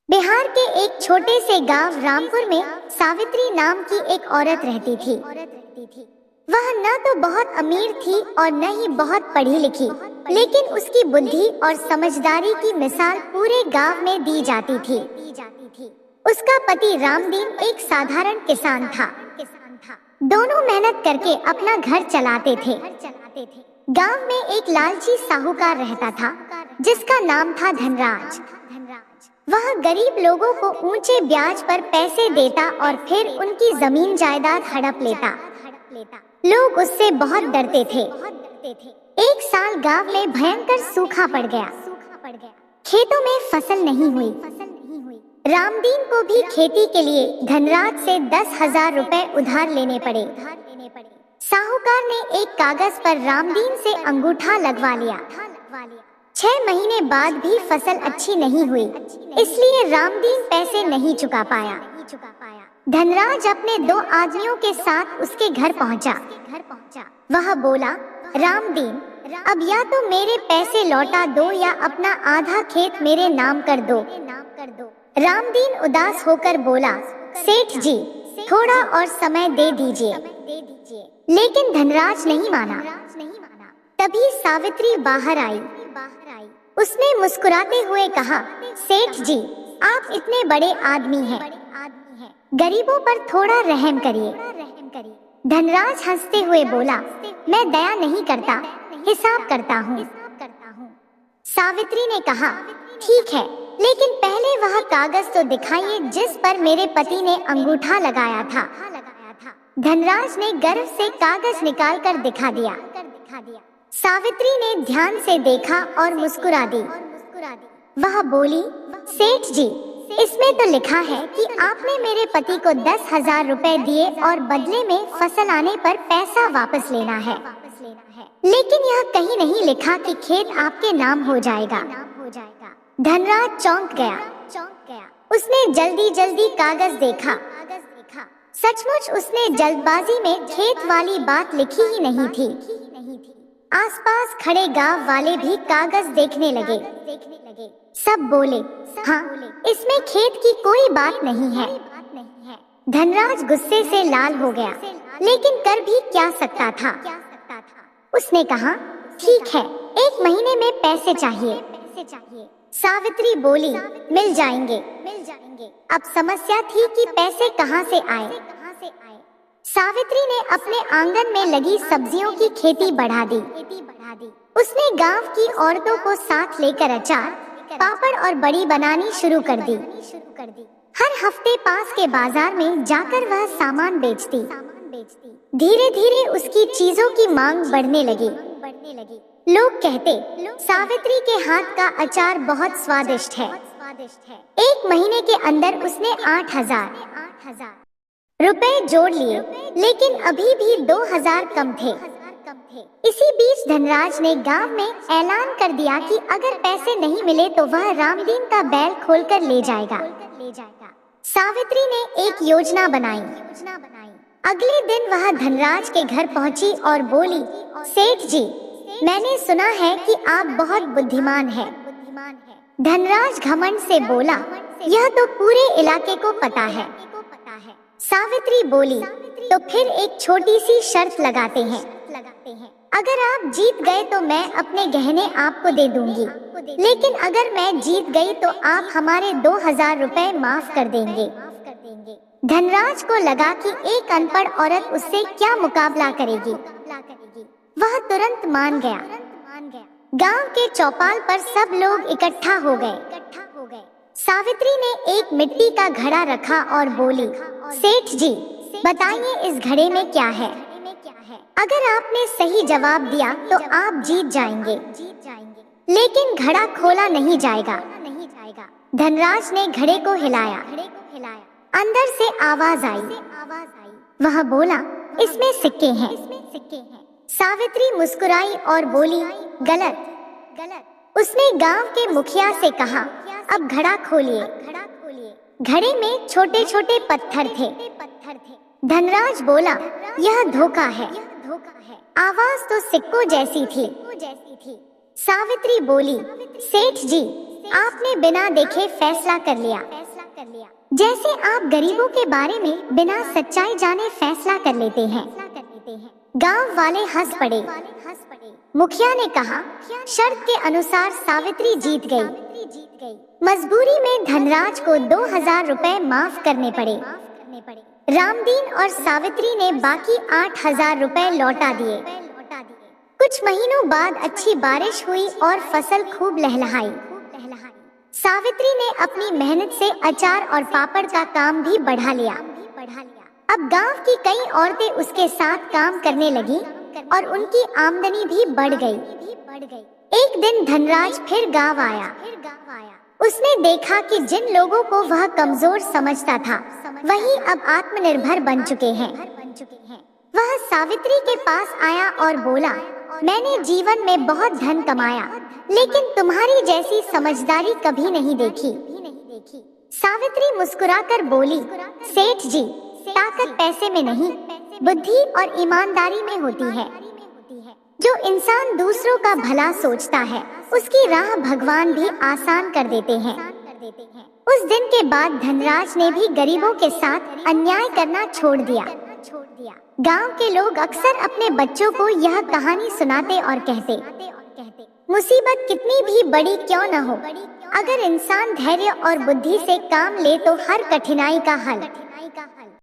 बिहार के एक छोटे से गांव रामपुर में सावित्री नाम की एक औरत रहती थी। वह न तो बहुत अमीर थी और न ही बहुत पढ़ी लिखी, लेकिन उसकी बुद्धि और समझदारी की मिसाल पूरे गांव में दी जाती थी। उसका पति रामदीन एक साधारण किसान था। दोनों मेहनत करके अपना घर चलाते थे। गांव में एक लालची साहूकार रहता था जिसका नाम था धनराज। वह गरीब लोगों को ऊंचे ब्याज पर पैसे देता और फिर उनकी जमीन जायदाद हड़प लेता। लोग उससे बहुत डरते थे। एक साल गांव में भयंकर सूखा पड़ गया। खेतों में फसल नहीं हुई। रामदीन को भी खेती के लिए धनराज से 10,000 रुपए उधार लेने पड़े। साहूकार ने एक कागज पर रामदीन से अंगूठा लगवा लिया। 6 महीने बाद भी फसल अच्छी नहीं हुई, इसलिए रामदीन पैसे नहीं चुका पाया। धनराज अपने 2 आदमियों के साथ उसके घर पहुंचा। वह बोला, रामदीन, अब या तो मेरे पैसे लौटा दो या अपना आधा खेत मेरे नाम कर दो। रामदीन उदास होकर बोला, सेठ जी, थोड़ा और समय दे दीजिए। लेकिन धनराज नहीं माना। तभी सावित्री बाहर आई। उसने मुस्कुराते हुए कहा, सेठ जी, आप इतने बड़े आदमी हैं, गरीबों पर थोड़ा रहम करिए। धनराज हंसते हुए बोला, मैं दया नहीं करता, हिसाब करता हूँ। सावित्री ने कहा, ठीक है, लेकिन पहले वह कागज तो दिखाइए जिस पर मेरे पति ने अंगूठा लगाया था। धनराज ने गर्व से कागज निकालकर दिखा दिया। सावित्री ने ध्यान से देखा और मुस्कुरा दी। वह बोली, सेठ जी, इसमें तो लिखा है कि आपने मेरे पति को 10,000 रुपए दिए और बदले में फसल आने पर पैसा वापस लेना है। लेकिन यह कहीं नहीं लिखा कि खेत आपके नाम हो जाएगा। धनराज चौंक गया। उसने जल्दी जल्दी कागज देखा। सचमुच उसने जल्दबाजी में खेत वाली बात लिखी ही नहीं थी। आसपास खड़े गांव वाले भी कागज देखने लगे। सब बोले, हाँ, इसमें खेत की कोई बात नहीं है। धनराज गुस्से से लाल हो गया, लेकिन कर भी क्या सकता था। उसने कहा, ठीक है, 1 महीने में पैसे चाहिए। सावित्री बोली, मिल जाएंगे। अब समस्या थी कि पैसे कहाँ से आए। सावित्री ने अपने आंगन में लगी सब्जियों की खेती बढ़ा दी। उसने गांव की औरतों को साथ लेकर अचार, पापड़ और बड़ी बनानी शुरू कर दी। हर हफ्ते पास के बाजार में जाकर वह सामान बेचती। धीरे धीरे उसकी चीजों की मांग बढ़ने लगी। लोग कहते, सावित्री के हाथ का अचार बहुत स्वादिष्ट है। 1 महीने के अंदर उसने 8,000 रुपए जोड़ लिए, लेकिन अभी भी 2,000 कम थे। इसी बीच धनराज ने गांव में ऐलान कर दिया कि अगर पैसे नहीं मिले तो वह रामदीन का बैल खोलकर ले जाएगा। सावित्री ने एक योजना बनाई। अगले दिन वह धनराज के घर पहुंची और बोली, सेठ जी, मैंने सुना है कि आप बहुत बुद्धिमान हैं। धनराज घमंड से बोला, यह तो पूरे इलाके को पता है। सावित्री बोली, तो फिर एक छोटी सी शर्त लगाते हैं। अगर आप जीत गए तो मैं अपने गहने आपको दे दूंगी, लेकिन अगर मैं जीत गई तो आप हमारे 2,000 रुपए माफ कर देंगे। धनराज को लगा कि एक अनपढ़ औरत उससे क्या मुकाबला करेगी। वह तुरंत मान गया। गांव के चौपाल पर सब लोग इकट्ठा हो गए। सावित्री ने एक मिट्टी का घड़ा रखा और बोली, सेठ जी, बताइए इस घड़े में क्या है। अगर आपने सही जवाब दिया तो आप जीत जाएंगे, लेकिन घड़ा खोला नहीं जाएगा। धनराज ने घड़े को हिलाया। अंदर से आवाज आई। वह बोला, इसमें सिक्के हैं। सावित्री मुस्कुराई और बोली, गलत। उसने गांव के मुखिया से कहा, अब घड़ा खोलिए। घड़े में छोटे छोटे पत्थर थे। धनराज बोला, यह धोखा है। आवाज तो सिक्कों जैसी थी। सावित्री बोली, सेठ जी, आपने बिना देखे फैसला कर लिया। जैसे आप गरीबों के बारे में बिना सच्चाई जाने फैसला कर लेते हैं। गांव वाले हंस पड़े। मुखिया ने कहा, शर्त के अनुसार सावित्री जीत गई। मजबूरी में धनराज को 2000 रुपए माफ करने पड़े। रामदीन और सावित्री ने बाकी 8000 रुपए लौटा दिए। कुछ महीनों बाद अच्छी बारिश हुई और फसल खूब लहलहाई। सावित्री ने अपनी मेहनत से अचार और पापड़ का काम भी बढ़ा लिया। अब गांव की कई औरतें उसके साथ काम करने लगी और उनकी आमदनी भी बढ़ गई। एक दिन धनराज फिर गांव आया। उसने देखा कि जिन लोगों को वह कमजोर समझता था, वही अब आत्मनिर्भर बन चुके हैं। वह सावित्री के पास आया और बोला, मैंने जीवन में बहुत धन कमाया, लेकिन तुम्हारी जैसी समझदारी कभी नहीं देखी। सावित्री मुस्कुराकर बोली, सेठ जी, ताकत पैसे में नहीं, बुद्धि और ईमानदारी में होती है। जो इंसान दूसरों का भला सोचता है, उसकी राह भगवान भी आसान कर देते हैं। उस दिन के बाद धनराज ने भी गरीबों के साथ अन्याय करना छोड़ दिया। गांव के लोग अक्सर अपने बच्चों को यह कहानी सुनाते और कहते, मुसीबत कितनी भी बड़ी क्यों न हो, अगर इंसान धैर्य और बुद्धि से काम ले तो हर कठिनाई का हल